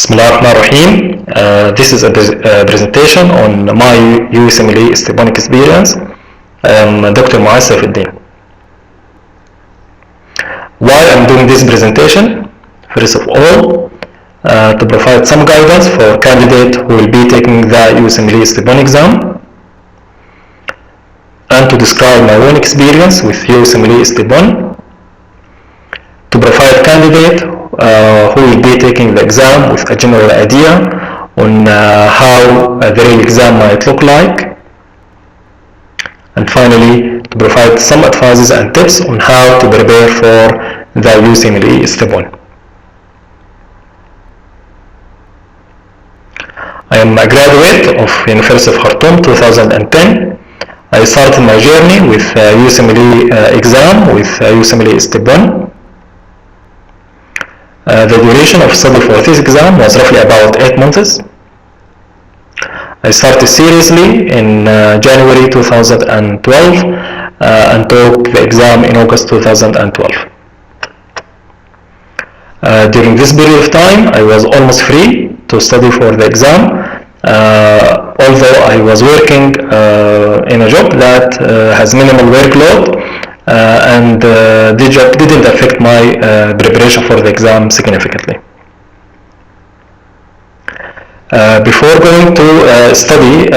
Bismillah ar-Rahman ar-Rahim. This is a presentation on my USMLE Estebon experience. I am Dr. Muaz Saifeldin. Why I'm doing this presentation? First of all, to provide some guidance for candidates who will be taking the USMLE Estebon exam, and to describe my own experience with USMLE Estebon, to provide candidate who will be taking the exam with a general idea on how the real exam might look like, and finally to provide some advices and tips on how to prepare for the USMLE Estebon. I am a graduate of University of Khartoum 2010. I started my journey with USMLE exam with USMLE Estebon. The duration of study for this exam was roughly about 8 months. I started seriously in January 2012 and took the exam in August 2012. During this period of time, I was almost free to study for the exam, although I was working in a job that has minimal workload. The job didn't affect my preparation for the exam significantly. Before going to study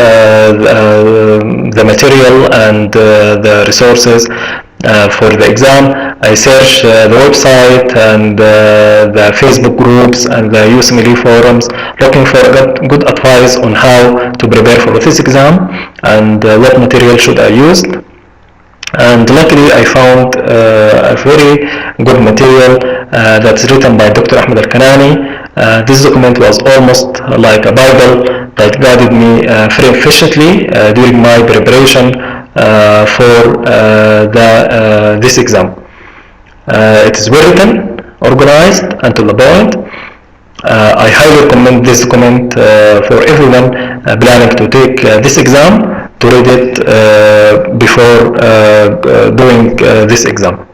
the material and the resources for the exam, I searched the website and the Facebook groups and the USMLE forums, looking for good advice on how to prepare for this exam and what material should I use. And luckily I found a very good material that's written by Dr. Ahmed Al-Kanani. This document was almost like a Bible that guided me very efficiently during my preparation for this exam. It is well written, organized, and to the point. I highly recommend this document for everyone planning to take this exam, to read it before doing this exam.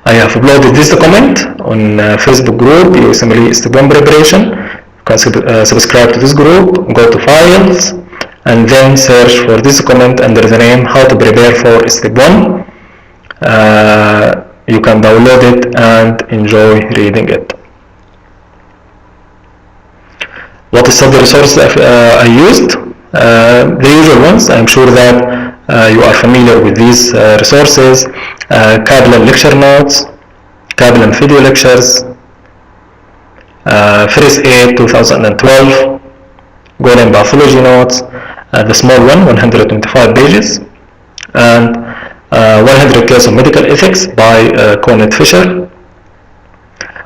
I have uploaded this document on Facebook group USMLE Estebon Preparation. You can subscribe to this group, go to files, and then search for this document under the name How to Prepare for Estebon. You can download it and enjoy reading it. What study resources I used? The usual ones. I'm sure that you are familiar with these resources: Kablan lecture notes, Kablan video lectures, First Aid 2012, Golden Pathology notes, the small one, 125 pages, and 100 Cases of Medical Ethics by Cornet Fisher.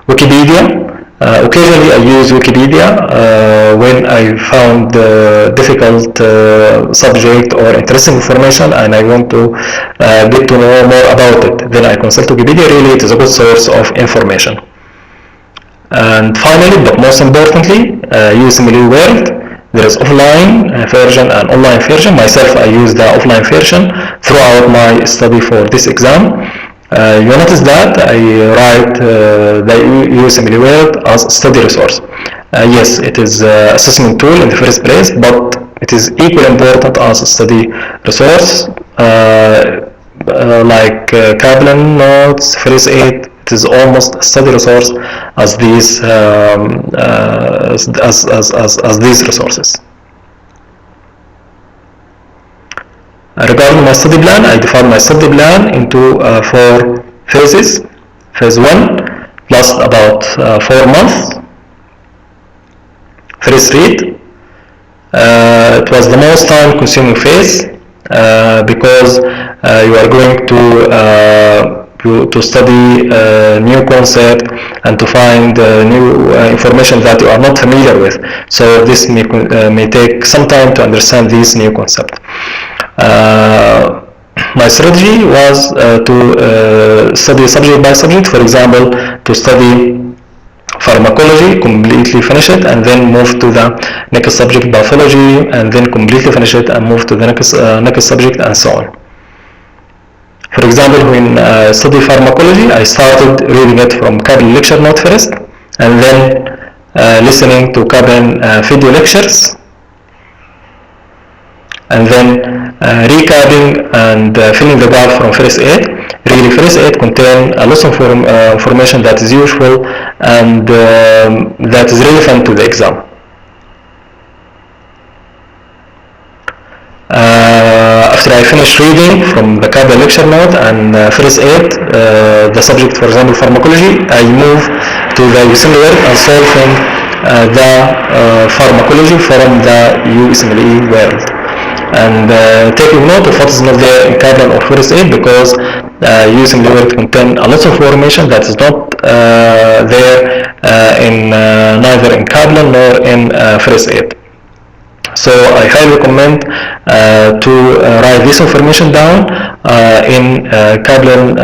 Wikipedia. Occasionally I use Wikipedia when I found difficult subject or interesting information and I want to get to know more about it. Then I consult Wikipedia. Really, it is a good source of information. And finally, but most importantly, USMLE World. There is offline version and online version. Myself, I use the offline version throughout my study for this exam. You notice that I write the USMLE World as study resource. Yes, it is an assessment tool in the first place, but it is equally important as a study resource, like Kablan notes, First Aid. It is almost a study resource as these these resources. Regarding my study plan, I defined my study plan into 4 phases. Phase 1 lasts about 4 months. First read. It was the most time-consuming phase because you are going to study new concept and to find new information that you are not familiar with. So this may take some time to understand this new concept. My strategy was to study subject by subject. For example, to study pharmacology, completely finish it, and then move to the next subject, pathology, and then completely finish it and move to the next subject, and so on. For example, when I studied pharmacology, I started reading it from Kablan lecture note first, and then listening to Kaplan video lectures, and then recapping and filling the gap from first aid. Really, first aid contain a lot of information that is useful and that is relevant to the exam. After I finish reading from the Kaplan lecture note and first aid, the subject, for example, pharmacology, I move to the USMLE work and solving the pharmacology from the USMLE world. And taking note of what is not there in Kaplan or first aid, because USMLE world contain a lot of information that is not there in neither in Kaplan nor in first aid. So I highly recommend to write this information down in Kaplan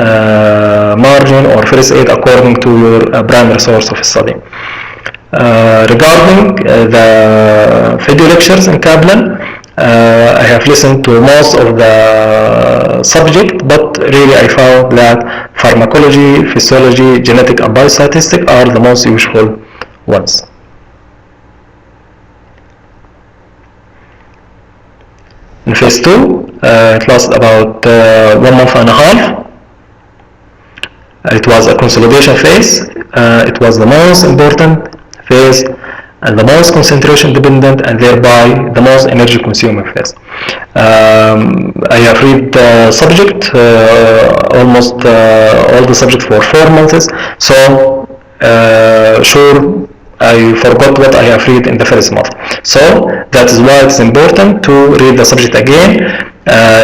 margin or first aid according to your primary source of study. Regarding the video lectures in Kaplan, I have listened to most of the subject, but really I found that pharmacology, physiology, genetic and biostatistics are the most useful ones. In phase 2, it lasted about 1 month and a half. It was a consolidation phase. It was the most important phase and the most concentration dependent and thereby the most energy consuming phase. I have read the subject, almost all the subject for 4 months, so sure I forgot what I have read in the first month. So that is why it's important to read the subject again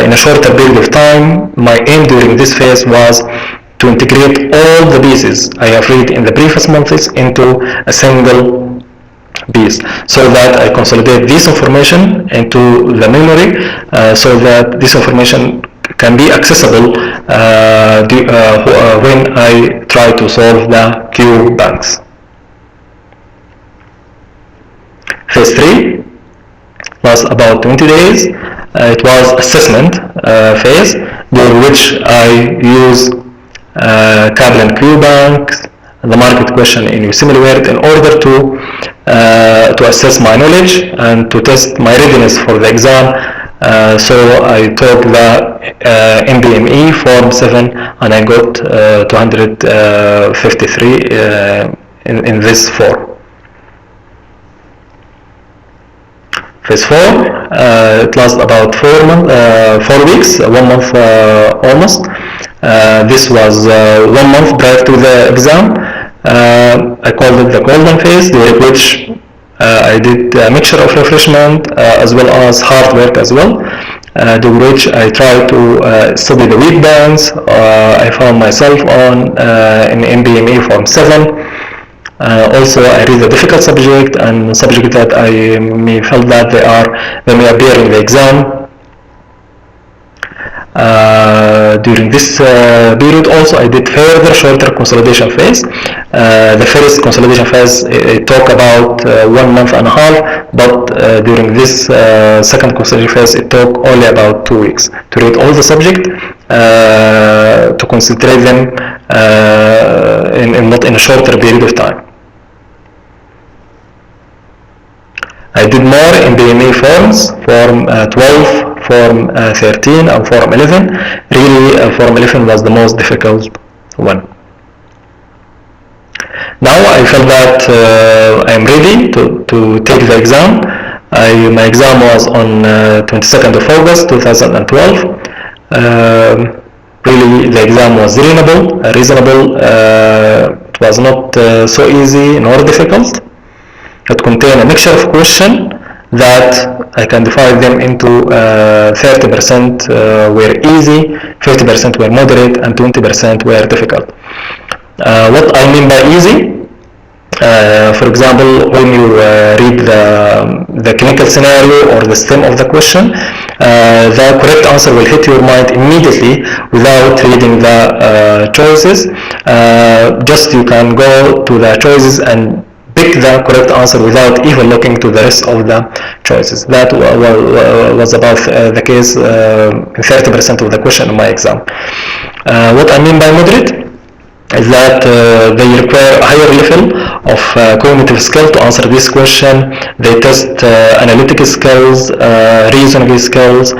in a shorter period of time. My aim during this phase was to integrate all the pieces I have read in the previous months into a single piece, so that I consolidate this information into the memory, so that this information can be accessible when I try to solve the Q banks. Phase 3 was about 20 days. It was assessment phase, during which I use Kaplan Q banks, the market question in USMLE world, in order to assess my knowledge and to test my readiness for the exam. So I took the MBME Form 7 and I got 253 in this form. Phase 4, it lasted about 4 weeks, 1 month almost. This was 1 month prior to the exam. I called it the golden phase, during which I did a mixture of refreshment as well as hard work as well, during which I tried to study the weak bands. I found myself on in MBME Form 7. Also, I read a difficult subject and subject that I may felt that they may appear in the exam. During this period also I did further shorter consolidation phase. The first consolidation phase it took about 1 month and a half, but during this second consolidation phase it took only about 2 weeks to read all the subject, to concentrate them not in a shorter period of time. I did more in BME forms, Form 12, Form 13 and Form 11. Really, Form 11 was the most difficult one. Now I felt that I am ready to take the exam. My exam was on 22nd of August 2012. Really, the exam was reasonable. It was not so easy nor difficult. It contained a mixture of questions that I can divide them into 30% were easy, 50% were moderate, and 20% were difficult. What I mean by easy, for example, when you read the clinical scenario or the stem of the question, the correct answer will hit your mind immediately without reading the choices. Just you can go to the choices and pick the correct answer without even looking to the rest of the choices. That was about the case in 30% of the question in my exam. What I mean by moderate, is that they require a higher level of cognitive skill to answer this question. They test analytical skills, reasoning skills,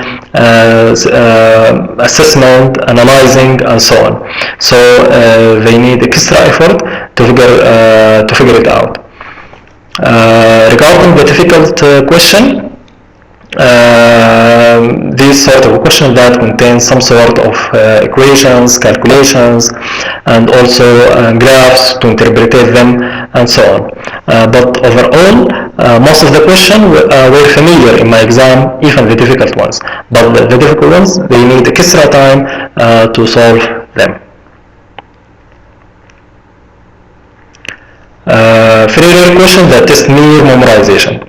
assessment, analyzing, and so on. So they need extra effort to figure it out. Regarding the difficult question, these sort of questions that contain some sort of equations, calculations, and also graphs to interpret them, and so on. But overall, most of the questions were familiar in my exam, even the difficult ones. But the difficult ones, they need extra time to solve them. Very rare question that test mere memorization.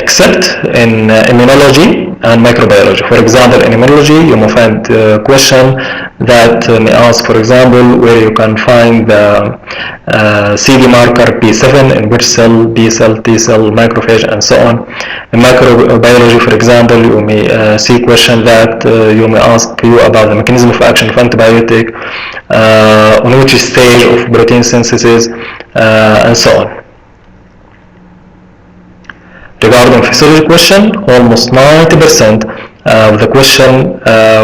Except in immunology and microbiology. For example, in immunology, you may find a question that may ask, for example, where you can find the CD marker B7 in which cell, B cell, T cell, macrophage, and so on. In microbiology, for example, you may see a question that you may ask you about the mechanism of action of antibiotic, on which stage of protein synthesis, and so on. Regarding physiology question, almost 90% of the question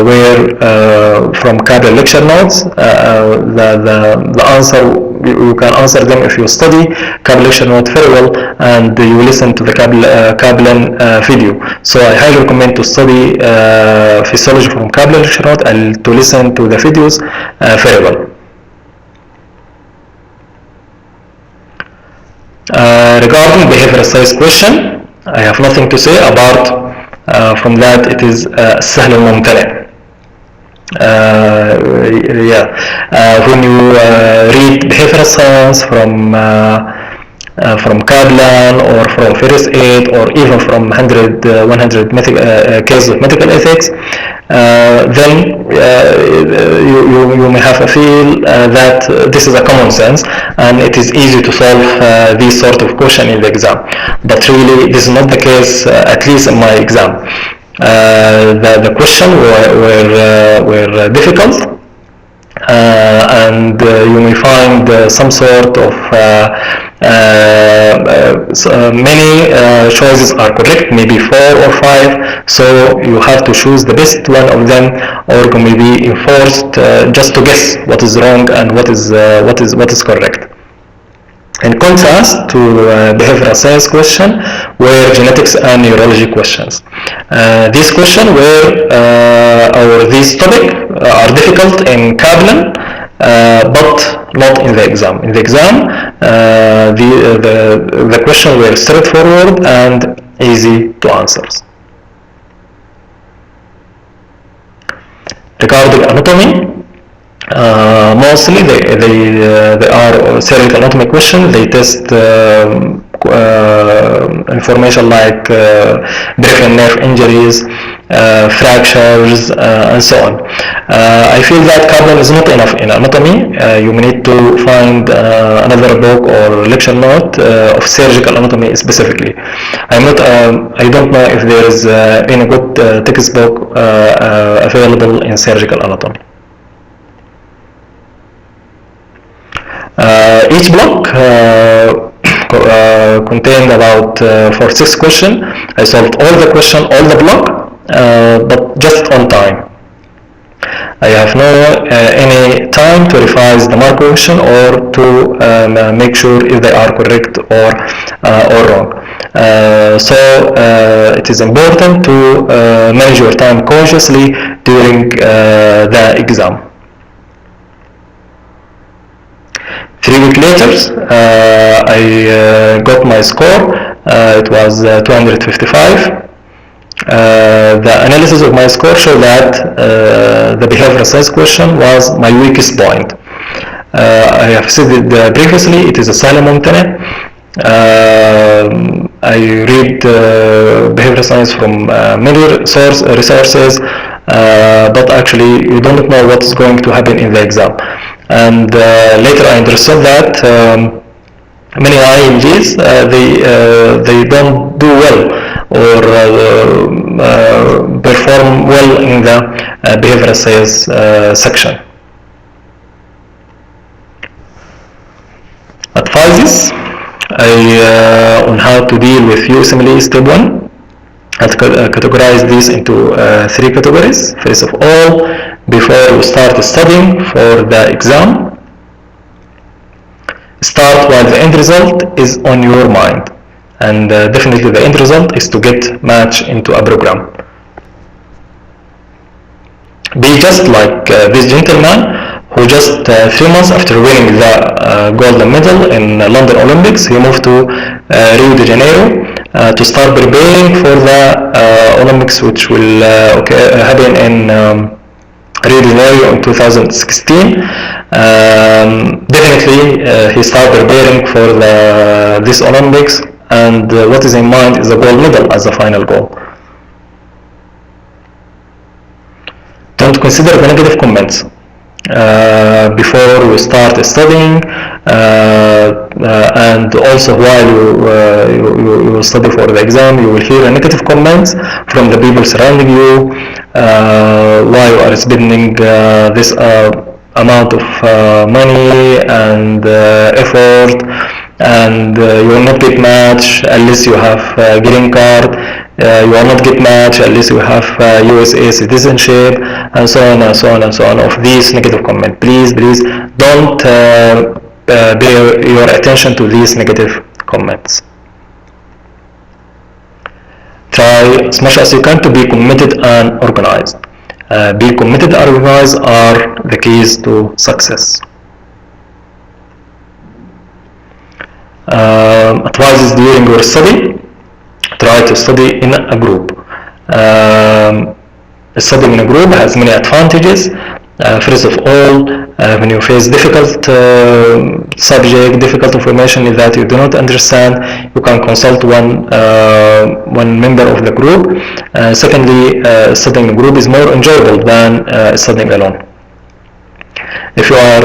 were from Kabel lecture notes. The answer, you can answer them if you study Kabel lecture note very well and you listen to the Kablan video. So I highly recommend to study physiology from Kabel lecture note and to listen to the videos very well. Regarding behavioral science question, I have nothing to say about from that. It is سهل وممتنع. When you read behavioral science from Kaplan or from first aid or even from 100 cases of medical ethics, then you may have a feel that this is a common sense and it is easy to solve these sort of question in the exam. But really, this is not the case, at least in my exam. The question were difficult. And you may find some sort of many choices are correct, maybe 4 or 5, so you have to choose the best one of them, or you may be enforced just to guess what is wrong and what is correct. In contrast to behavioral science question were genetics and neurology questions. These questions were, or these topics are difficult in Kaplan, but not in the exam. In the exam, the questions were straightforward and easy to answer. Regarding anatomy, mostly they are cervical anatomy questions. They test information like peripheral nerve injuries, fractures, and so on. I feel that Kaplan is not enough in anatomy. You need to find another book or lecture note of surgical anatomy specifically. I don't know if there is any good textbook available in surgical anatomy. Each block contained about 46 questions. I solved all the questions, all the block, but just on time. I have no any time to revise the mark question or to make sure if they are correct or wrong. So it is important to manage your time consciously during the exam. 3 weeks later, I got my score. It was 255. The analysis of my score showed that the behavioral science question was my weakest point. I have said it previously, it is a سهل ممتنع. I read behavioral science from many resources, but actually you don't know what is going to happen in the exam. And later I understood that many IMGs they don't do well or perform well in the behavioral science section. advices on how to deal with USMLE step 1. I'll categorize these into 3 categories. First of all, before you start studying for the exam, start while the end result is on your mind. And definitely the end result is to get match into a program. Be just like this gentleman who just 3 months after winning the golden medal in London Olympics, he moved to Rio de Janeiro to start preparing for the Olympics, which will happen in Rio de Janeiro in 2016. Definitely he started preparing for this Olympics, and what is in mind is the gold medal as the final goal. Don't consider the negative comments before you start studying, and also while you study for the exam. You will hear negative comments from the people surrounding you, why you are spending this amount of money and effort, and you will not get match unless you have a green card. You will not get match unless you have USA citizenship, and so on and so on and so on. Of these negative comments, please don't pay your attention to these negative comments. Try as much as you can to be committed and organized. Be committed and organized are the keys to success. Advices during your study: try to study in a group. Studying in a group has many advantages. First of all, when you face difficult subject, difficult information that you do not understand, you can consult one member of the group. Secondly, studying in a group is more enjoyable than studying alone. If you are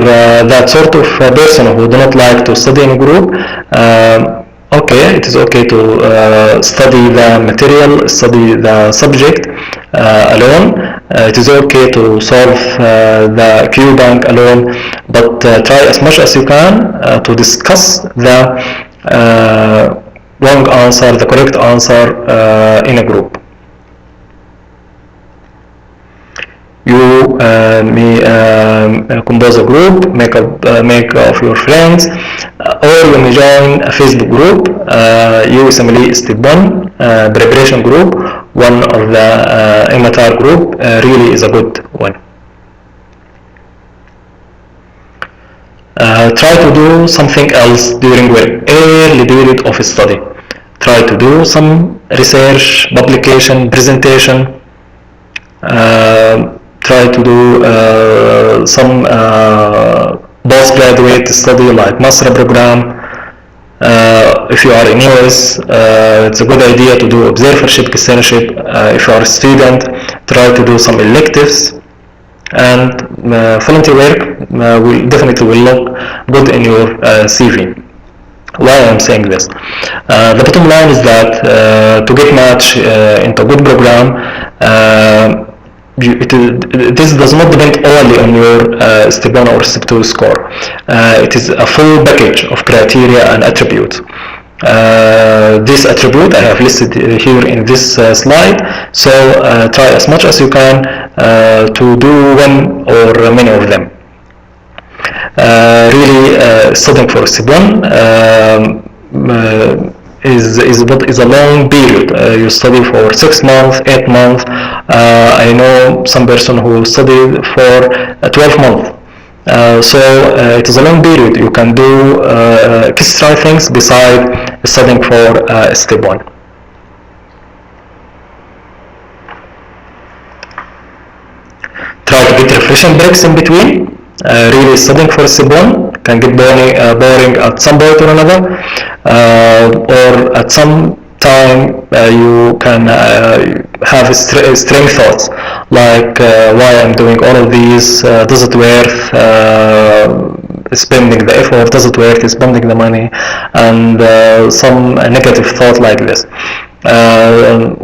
that sort of person who do not like to study in a group, okay, it is okay to study the material, study the subject alone. It is okay to solve the Q bank alone, but try as much as you can to discuss the wrong answer, the correct answer in a group. You may compose a group, make of your friends, or you may join a Facebook group, USMLE Step 1 preparation group. One of the amateur group really is a good one. Try to do something else during your early period of study. Try to do some research, publication, presentation. Try to do some postgraduate study like master program. If you are in US, it's a good idea to do observership, externship. If you are a student, try to do some electives, and volunteer work will definitely look good in your CV. Why I'm saying this? The bottom line is that to get match into a good program, this does not depend only on your step 1 or step 2 score. It is a full package of criteria and attributes. This attribute I have listed here in this slide, so try as much as you can to do one or many of them. Really, studying for step 1 is a long period. You study for 6 months, 8 months. I know some person who studied for 12 months. So it is a long period. You can do extra things beside studying for step 1. Try to get refreshing breaks in between. Really, studying for step 1 can get boring at some point or another, or at some time you can have strange thoughts like why I'm doing all of these, does it worth spending the effort, does it worth spending the money, and some negative thought like this.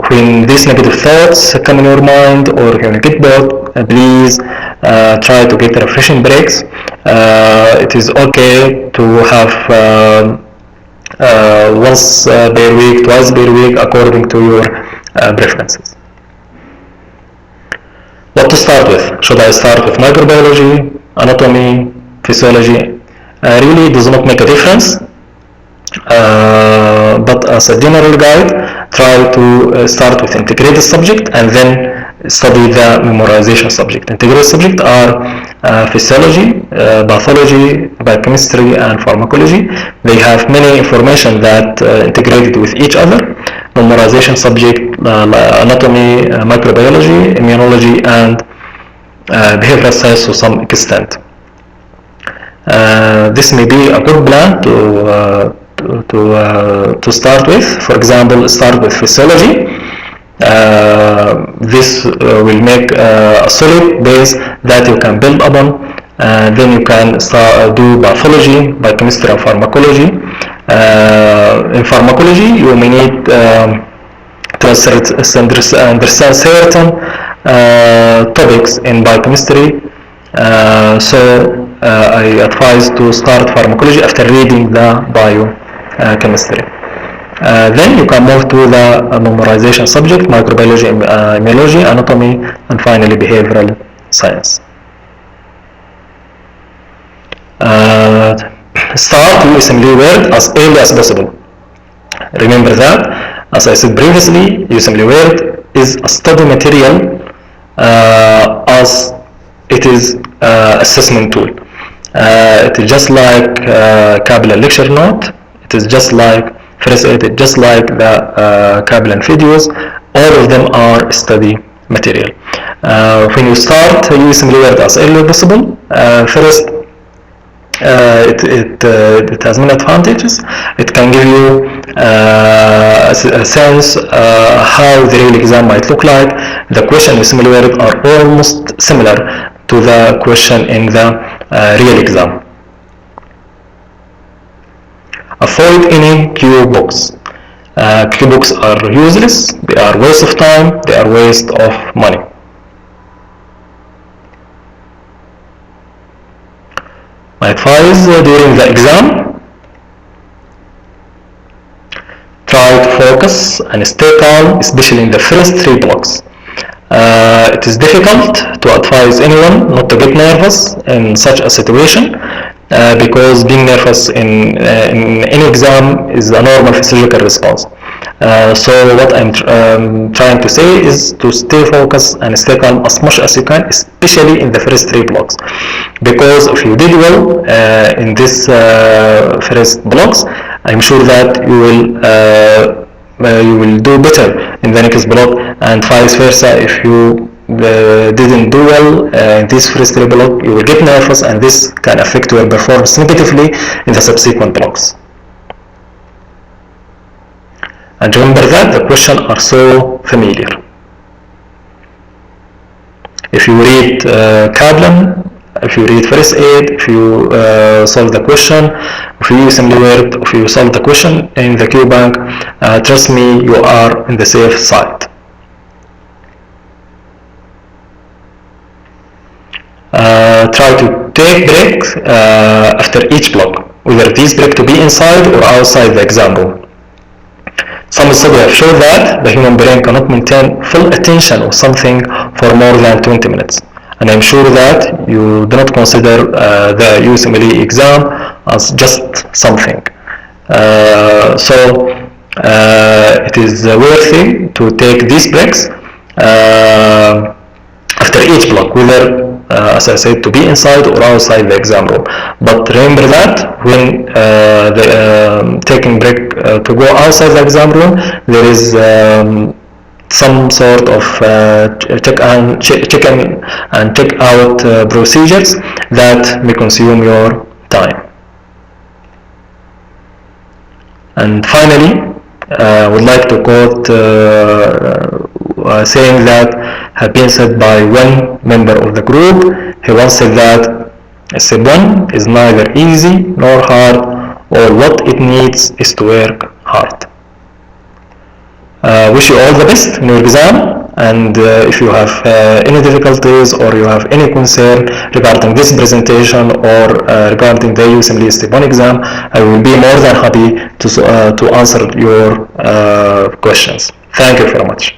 When these negative thoughts come in your mind, or when you get bored, please try to get refreshing breaks. It is okay to have once per week, twice per week, according to your preferences. What to start with? Should I start with microbiology, anatomy, physiology? Really does not make a difference. But as a general guide, try to start with integrated subject and then study the memorization subject. Integrated subject are physiology, pathology, biochemistry, and pharmacology. They have many information that integrated with each other. Memorization subject, anatomy, microbiology, immunology, and behavioral science to some extent. This may be a good plan to start with. For example, start with physiology. This will make a solid base that you can build upon. Then you can do pathology, biochemistry, and pharmacology. In pharmacology, you may need to understand certain topics in biochemistry. So I advise to start pharmacology after reading the biochemistry. Then you can move to the memorization subject, microbiology, immunology, anatomy, and finally behavioral science. Start USMLE Word as early as possible. Remember that, as I said previously, USMLE Word is a study material as it is assessment tool. It is just like Kaplan lecture note. It is just like first aid. It's just like the Kaplan videos. All of them are study material. When you start USMLE Word as early as possible, first it has many advantages. It can give you a sense how the real exam might look like. The question in USMLE Word are almost similar to the question in the real exam. Avoid any Q books. Q books are useless. They are waste of time. They are waste of money. My advice during the exam: try to focus and stay calm, especially in the first 3 blocks. It is difficult to advise anyone not to get nervous in such a situation because being nervous in any exam is a normal physiological response. So what I'm trying to say is to stay focused and stay calm as much as you can, especially in the first 3 blocks. Because if you did well in this first blocks, I'm sure that you will do better in the next block, and vice versa. If you didn't do well in this first 3 block, you will get nervous, and this can affect your performance negatively in the subsequent blocks. And remember that the questions are so familiar. If you read Kaplan, if you read first aid, if you solve the question, if you use USMLE Word, if you solve the question in the Q bank, trust me, you are in the safe side. Try to take breaks after each block, whether these breaks to be inside or outside the exam room. Some studies have shown that the human brain cannot maintain full attention on something for more than 20 minutes. And I'm sure that you do not consider the USMLE exam as just something. So it is worthy to take these breaks after each block, whether as I said, to be inside or outside the exam room. But remember that when taking break to go outside the exam room, there is some sort of check in and check out procedures that may consume your time. And finally, I would like to quote saying that have been said by one member of the group. He once said that step 1 is neither easy nor hard. All what it needs is to work hard. Wish you all the best in your exam. And if you have any difficulties or you have any concern regarding this presentation or regarding the USMLE Step 1 exam, I will be more than happy to answer your questions. Thank you very much.